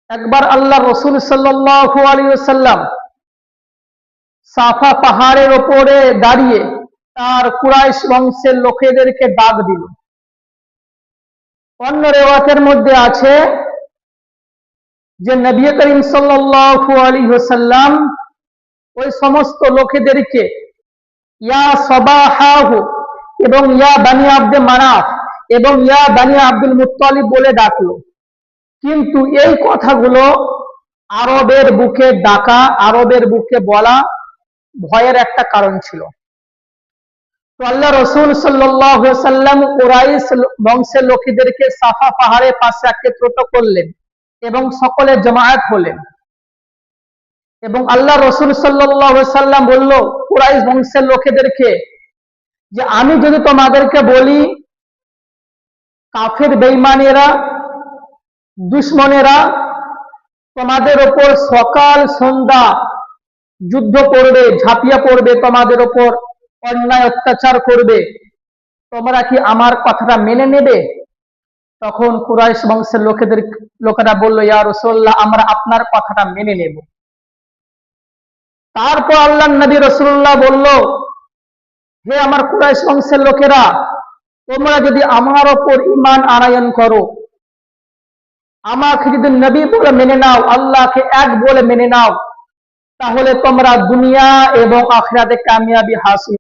একবার আল্লাহ রসুল সাল্লাল্লাহু আলাইহি ওয়াসাল্লাম সাফা পাহাড়ের ওপরে দাঁড়িয়ে তার কুরাইশ বংশের লোকেদেরকে ডাক দিল। অন্য রিওয়ায়াতের মধ্যে আছে যে নবী করিম সাল্লাল্লাহু আলাইহি ওয়াসাল্লাম ওই সমস্ত লোকেদেরকে ইয়া সাবাহাহু এবং ইয়া বানি আব্দে মানাফ এবং ইয়া বানি আব্দুল মুত্তালিব বলে ডাকলো। কিন্তু এই কথাগুলো আরবের বুকে ডাকা, আরবের বুকে বলা ভয়ের একটা কারণ ছিল। তো আল্লাহ রসুল সাল্লাল্লাহু আলাইহি ওয়াসাল্লাম কুরাইশ বংশের লোকেদেরকে সাফা পাহাড়ের পাশে একত্রিত করলেন এবং সকলে জমায়েত হলেন। এবং আল্লাহ রসুল সাল্লাল্লাহু আলাইহি ওয়াসাল্লাম বলল কুরাইশ বংশের লোকেদেরকে যে আমি যদি তোমাদেরকে বলি কাফের বেঈমানেরা, দুশমনেরা তোমাদের ওপর সকাল সন্ধ্যা যুদ্ধ করবে, ঝাঁপিয়ে পড়বে, তোমাদের ওপর অন্যায় অত্যাচার করবে, তোমরা কি আমার কথাটা মেনে নেবে? তখন কুরাইশ বংশের লোকেরা বলল, ইয়া রাসূলুল্লাহ, আমরা আপনার কথাটা মেনে নেব। তারপর আল্লাহর নবী রাসূলুল্লাহ বলল, হে আমার কুরাইশ বংশের লোকেরা, তোমরা যদি আমার ওপর ঈমান আনয়ন করো, আমাকে যদি নবী বলে মেনে নাও, আল্লাহকে এক বলে মেনে নাও, তাহলে তোমরা দুনিয়া এবং আখিরাতে কামিয়াবি হাসিল